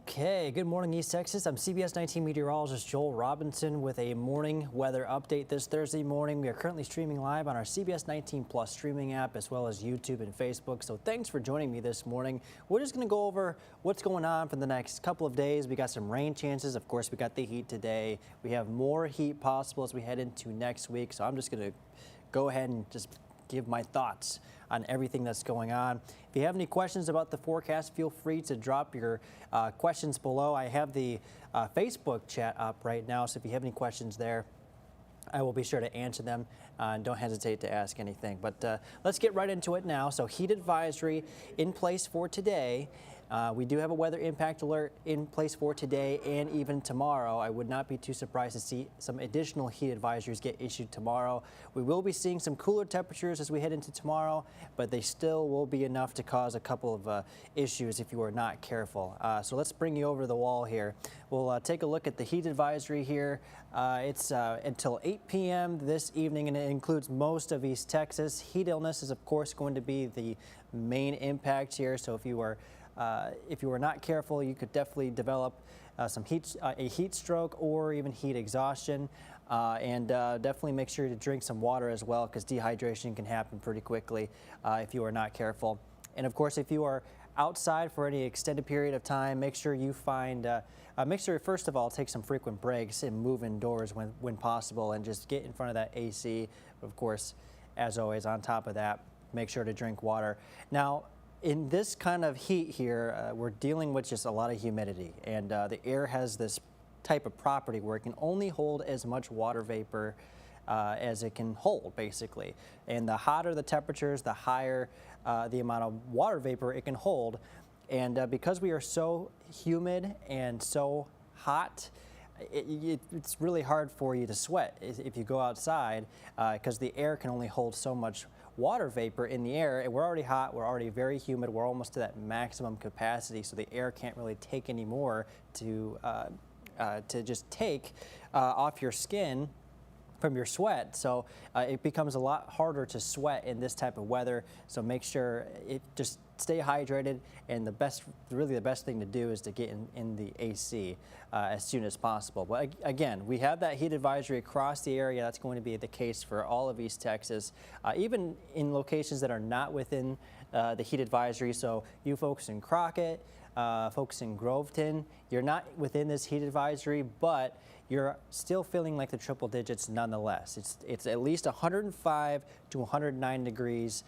Okay, good morning, East Texas. I'm CBS19 Meteorologist Joel Robinson with a morning weather update this Thursday morning. We are currently streaming live on our CBS19 Plus streaming app as well as YouTube and Facebook. So thanks for joining me this morning. We're just going to go over what's going on for the next couple of days. We got some rain chances. Of course, we got the heat today. We have more heat possible as we head into next week. So I'm just going to go ahead and just give my thoughts on everything that's going on. If you have any questions about the forecast, feel free to drop your questions below. I have the Facebook chat up right now, so if you have any questions there, I will be sure to answer them. Don't hesitate to ask anything. But let's get right into it now. So heat advisory in place for today. We do have a weather impact alert in place for today and even tomorrow. I would not be too surprised to see some additional heat advisories get issued tomorrow. We will be seeing some cooler temperatures as we head into tomorrow, but they still will be enough to cause a couple of issues if you are not careful. So let's bring you over the wall here. We'll take a look at the heat advisory here. It's until 8 p.m. this evening, and it includes most of East Texas. Heat illness is, of course, going to be the main impact here. So if you are not careful, you could definitely develop a heat stroke or even heat exhaustion. And definitely make sure to drink some water as well, because dehydration can happen pretty quickly if you are not careful. And of course, if you are outside for any extended period of time, make sure you make sure first of all, take some frequent breaks and move indoors when possible, and just get in front of that AC. Of course, as always, on top of that, make sure to drink water. Now, in this kind of heat here, we're dealing with just a lot of humidity, and the air has this type of property where it can only hold as much water vapor as it can hold, basically. And the hotter the temperatures, the higher the amount of water vapor it can hold. And because we are so humid and so hot, it's really hard for you to sweat if you go outside, because the air can only hold so much water vapor in the air. And we're already hot, we're already very humid, we're almost to that maximum capacity, so the air can't really take any more to just take off your skin from your sweat. So it becomes a lot harder to sweat in this type of weather. So make sure just stay hydrated, and really the best thing to do is to get in the AC as soon as possible. But again, we have that heat advisory across the area. That's going to be the case for all of East Texas, even in locations that are not within the heat advisory. So you folks in Crockett, folks in Groveton, you're not within this heat advisory, but you're still feeling like the triple digits nonetheless. It's at least 105 to 109 degrees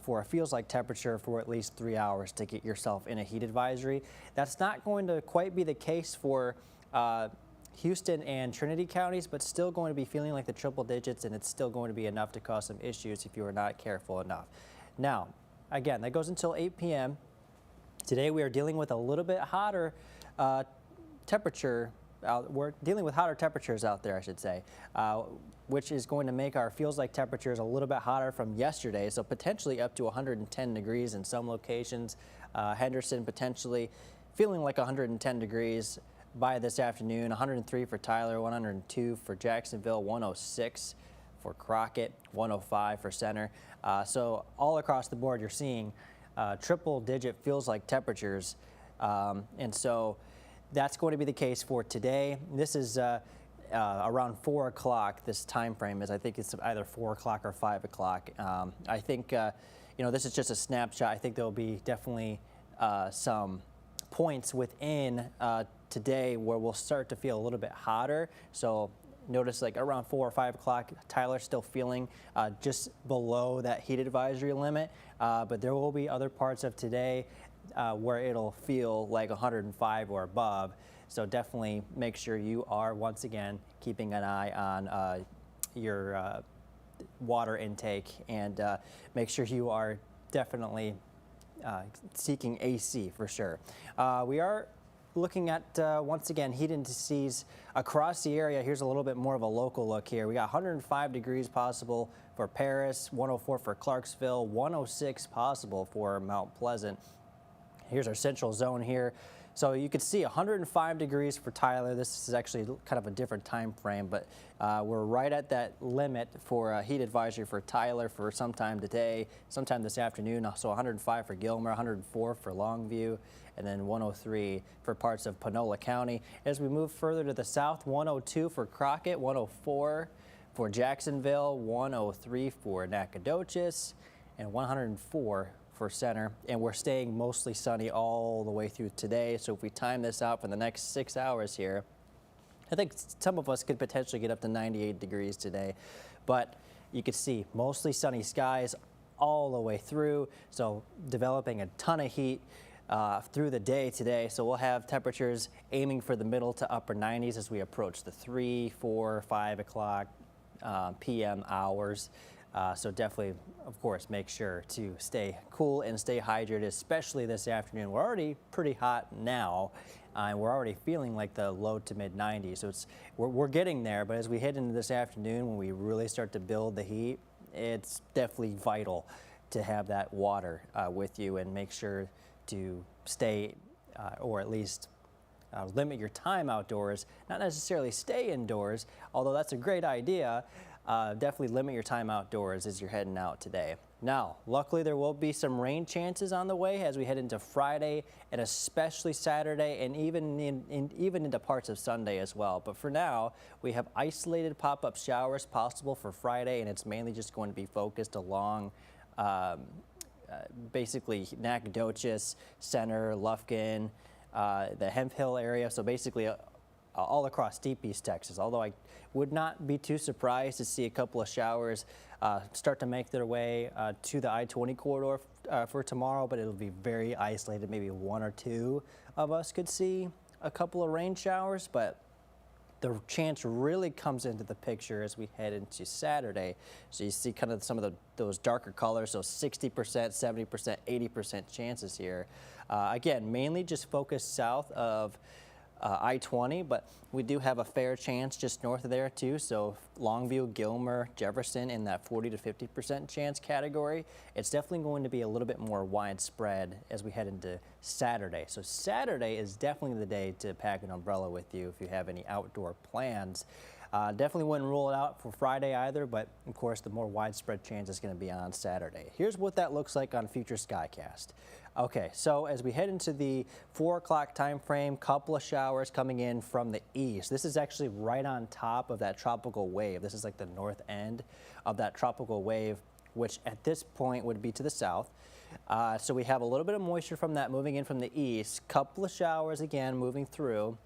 for a feels like temperature for at least 3 hours to get yourself in a heat advisory. That's not going to quite be the case for Houston and Trinity counties, but still going to be feeling like the triple digits, and it's still going to be enough to cause some issues if you are not careful enough. Now, again, that goes until 8 p.m. Today we are dealing with a little bit hotter temperature. We're dealing with hotter temperatures out there, I should say, which is going to make our feels like temperatures a little bit hotter from yesterday, so potentially up to 110 degrees in some locations. Henderson potentially feeling like 110 degrees by this afternoon. 103 for Tyler, 102 for Jacksonville, 106 for Crockett, 105 for Center. So all across the board, you're seeing triple digit feels like temperatures, and so that's going to be the case for today. This is around 4 o'clock. This time frame is, I think it's either 4 o'clock or 5 o'clock. I think this is just a snapshot. I think there will be definitely some points within today where we'll start to feel a little bit hotter. So notice like around 4 or 5 o'clock, Tyler's still feeling just below that heat advisory limit, but there will be other parts of today where it'll feel like 105 or above. So definitely make sure you are, once again, keeping an eye on your water intake, and make sure you are definitely seeking AC for sure. We are looking at, once again, heat indices across the area. Here's a little bit more of a local look here. We got 105 degrees possible for Paris, 104 for Clarksville, 106 possible for Mount Pleasant. Here's our central zone here. So you can see 105 degrees for Tyler. This is actually kind of a different time frame, but we're right at that limit for a heat advisory for Tyler for sometime today, sometime this afternoon. So 105 for Gilmer, 104 for Longview, and then 103 for parts of Panola County. As we move further to the south, 102 for Crockett, 104 for Jacksonville, 103 for Nacogdoches, and 104 for Center. And we're staying mostly sunny all the way through today. So if we time this out for the next 6 hours here, I think some of us could potentially get up to 98 degrees today. But you can see mostly sunny skies all the way through. So developing a ton of heat through the day today. So we'll have temperatures aiming for the middle to upper 90s as we approach the 3, 4, 5 o'clock p.m. hours. So definitely, of course, make sure to stay cool and stay hydrated, especially this afternoon. We're already pretty hot now, and we're already feeling like the low to mid 90s. So we're getting there, but as we head into this afternoon, when we really start to build the heat, it's definitely vital to have that water with you, and make sure to stay, or at least limit your time outdoors. Not necessarily stay indoors, although that's a great idea. Definitely limit your time outdoors as you're heading out today. Now, luckily there will be some rain chances on the way as we head into Friday and especially Saturday, and even into parts of Sunday as well. But for now, we have isolated pop-up showers possible for Friday, and it's mainly just going to be focused along basically Nacogdoches, Center, Lufkin, the Hemphill area. So basically all across Deep East Texas, although I would not be too surprised to see a couple of showers start to make their way to the I-20 corridor for tomorrow, but it'll be very isolated. Maybe 1 or 2 of us could see a couple of rain showers, but the chance really comes into the picture as we head into Saturday. So you see kind of some of those darker colors, so 60%, 70%, 80% chances here. Again, mainly just focused south of I-20, but we do have a fair chance just north of there too. So Longview, Gilmer, Jefferson in that 40 to 50% chance category. It's definitely going to be a little bit more widespread as we head into Saturday. So Saturday is definitely the day to pack an umbrella with you if you have any outdoor plans. Definitely wouldn't rule it out for Friday either, but of course the more widespread chance is going to be on Saturday. Here's what that looks like on Future Skycast. Okay, so as we head into the 4 o'clock time frame, couple of showers coming in from the east. This is actually right on top of that tropical wave. This is like the north end of that tropical wave, which at this point would be to the south. So we have a little bit of moisture from that moving in from the east. Couple of showers again moving through.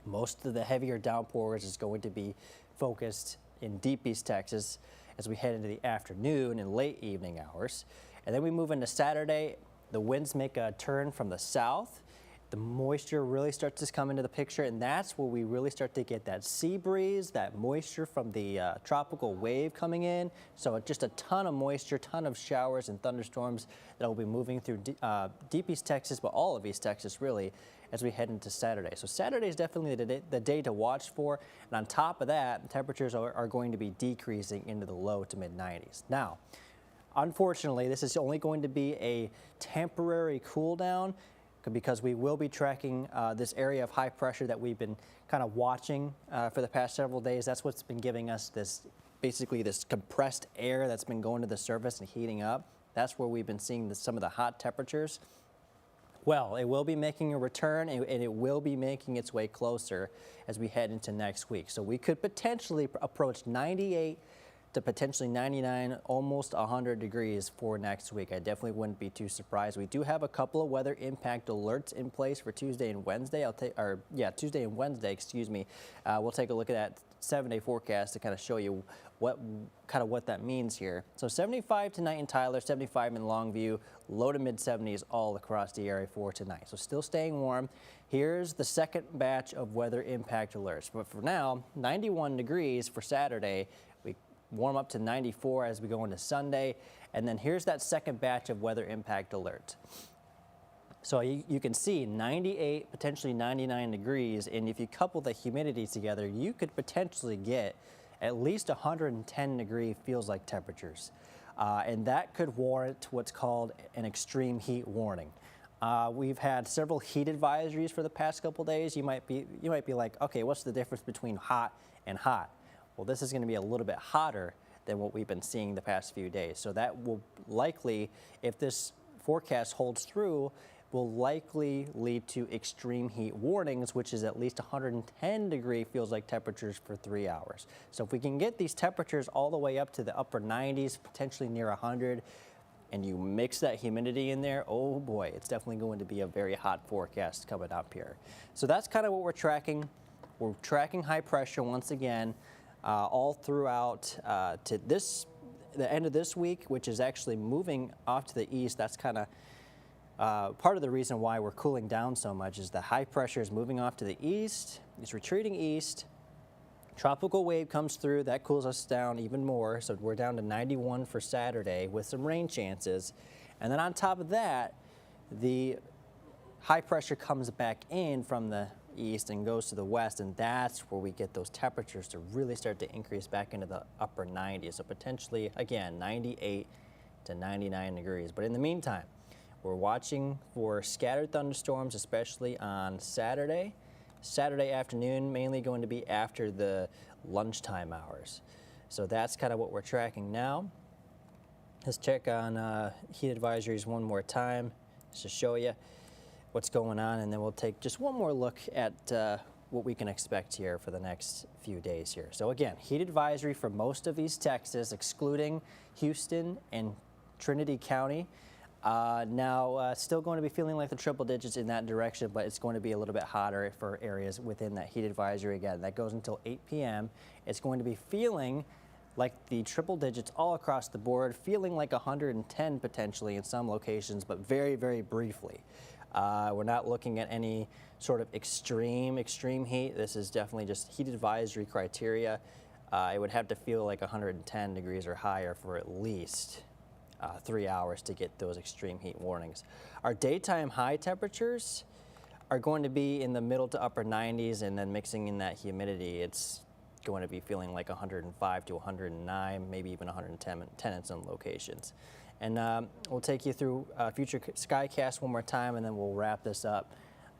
Most of the heavier downpours is going to be focused in Deep East Texas as we head into the afternoon and late evening hours. And then we move into Saturday. The winds make a turn from the south. The moisture really starts to come into the picture, and that's where we really start to get that sea breeze, that moisture from the tropical wave coming in. So just a ton of moisture, ton of showers and thunderstorms that will be moving through Deep East Texas, but all of East Texas really, as we head into Saturday. So Saturday is definitely the day to watch for. And on top of that, temperatures are going to be decreasing into the low to mid 90s. Now, unfortunately, this is only going to be a temporary cool down because we will be tracking this area of high pressure that we've been kind of watching for the past several days. That's what's been giving us this, basically this compressed air that's been going to the surface and heating up. That's where we've been seeing some of the hot temperatures. Well, it will be making a return, and it will be making its way closer as we head into next week. So we could potentially approach 98 to potentially 99, almost 100 degrees for next week. I definitely wouldn't be too surprised. We do have a couple of weather impact alerts in place for Tuesday and Wednesday. Tuesday and Wednesday, excuse me. We'll take a look at that 7-day forecast to kind of show you what that means here. So 75 tonight in Tyler, 75 in Longview, low to mid 70s all across the area for tonight. So still staying warm. Here's the second batch of weather impact alerts. But for now, 91 degrees for Saturday. We warm up to 94 as we go into Sunday. And then here's that second batch of weather impact alerts. So you can see 98, potentially 99 degrees. And if you couple the humidity together, you could potentially get at least 110 degree feels like temperatures. And that could warrant what's called an extreme heat warning. We've had several heat advisories for the past couple days. You might be like, okay, what's the difference between hot and hot? Well, this is going to be a little bit hotter than what we've been seeing the past few days. So that will likely, if this forecast holds through, will likely lead to extreme heat warnings, which is at least 110-degree feels like temperatures for 3 hours. So if we can get these temperatures all the way up to the upper 90s, potentially near 100, and you mix that humidity in there, oh boy, it's definitely going to be a very hot forecast coming up here. So that's kind of what we're tracking. We're tracking high pressure once again all throughout to the end of this week, which is actually moving off to the east. That's kind of part of the reason why we're cooling down so much is the high pressure is moving off to the east. It's retreating east. Tropical wave comes through, that cools us down even more. So we're down to 91 for Saturday with some rain chances. And then on top of that, the high pressure comes back in from the east and goes to the west, and that's where we get those temperatures to really start to increase back into the upper 90s. So potentially, again, 98 to 99 degrees. But in the meantime, we're watching for scattered thunderstorms, especially on Saturday. Saturday afternoon, mainly going to be after the lunchtime hours. So that's kind of what we're tracking now. Let's check on heat advisories one more time just to show you what's going on, and then we'll take just one more look at what we can expect here for the next few days here. So again, heat advisory for most of East Texas, excluding Houston and Trinity County. Now, still going to be feeling like the triple digits in that direction, but it's going to be a little bit hotter for areas within that heat advisory. Again, that goes until 8 p.m. It's going to be feeling like the triple digits all across the board, feeling like 110 potentially in some locations, but very, very briefly. We're not looking at any sort of extreme heat. This is definitely just heat advisory criteria. It would have to feel like 110 degrees or higher for at least 3 hours to get those extreme heat warnings. Our daytime high temperatures are going to be in the middle to upper 90s, and then mixing in that humidity, it's going to be feeling like 105 to 109, maybe even 110 in some locations. And we'll take you through future skycast one more time, and then we'll wrap this up.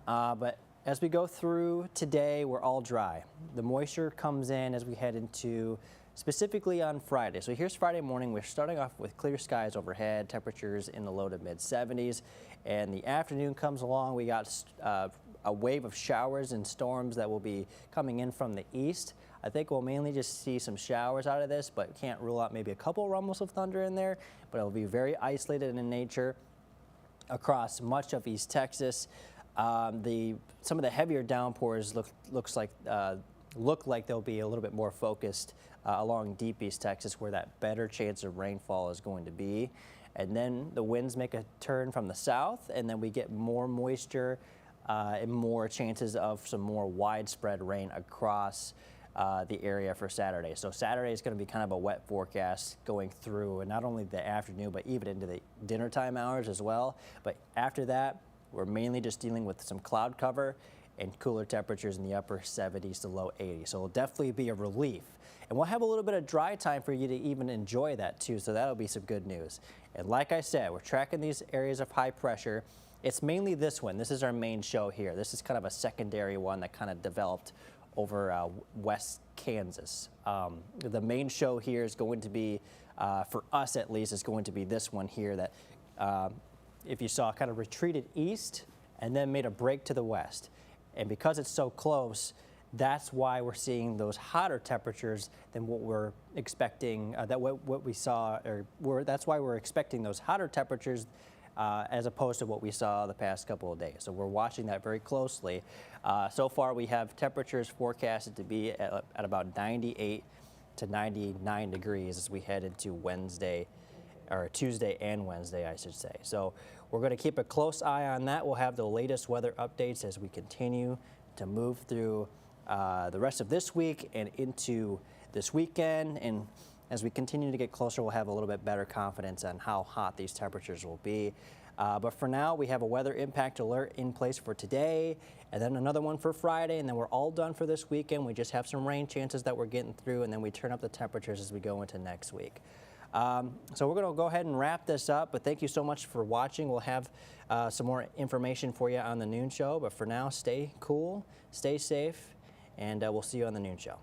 But as we go through today, we're all dry. The moisture comes in as we head into specifically on Friday. So here's Friday morning. We're starting off with clear skies overhead, temperatures in the low to mid 70s. And the afternoon comes along. We got a wave of showers and storms that will be coming in from the east. I think we'll mainly just see some showers out of this, but can't rule out maybe a couple rumbles of thunder in there. But it'll be very isolated in nature across much of East Texas. Some of the heavier downpours look like they'll be a little bit more focused along deep East Texas, where that better chance of rainfall is going to be. And then the winds make a turn from the south, and then we get more moisture and more chances of some more widespread rain across the area for Saturday. So Saturday is going to be kind of a wet forecast going through, and not only the afternoon, but even into the dinner time hours as well. But after that, we're mainly just dealing with some cloud cover and cooler temperatures in the upper 70s to low 80s. So it'll definitely be a relief. And we'll have a little bit of dry time for you to even enjoy that too, so that'll be some good news. And like I said, we're tracking these areas of high pressure. It's mainly this one. This is our main show here. This is kind of a secondary one that kind of developed over West Kansas. The main show here is going to be, for us at least, is going to be this one here that, if you saw, kind of retreated east and then made a break to the west. And because it's so close, that's why we're seeing those hotter temperatures than what we're expecting, what we saw, that's why we're expecting those hotter temperatures as opposed to what we saw the past couple of days. So we're watching that very closely. So far, we have temperatures forecasted to be at about 98 to 99 degrees as we head into Wednesday, or Tuesday and Wednesday, I should say. So we're going to keep a close eye on that. We'll have the latest weather updates as we continue to move through the rest of this week and into this weekend. And as we continue to get closer, we'll have a little bit better confidence on how hot these temperatures will be. But for now, we have a weather impact alert in place for today, and then another one for Friday, and then we're all done for this weekend. We just have some rain chances that we're getting through, and then we turn up the temperatures as we go into next week. So we're going to go ahead and wrap this up, but thank you so much for watching. We'll have some more information for you on the noon show, but for now, stay cool, stay safe, and we'll see you on the noon show.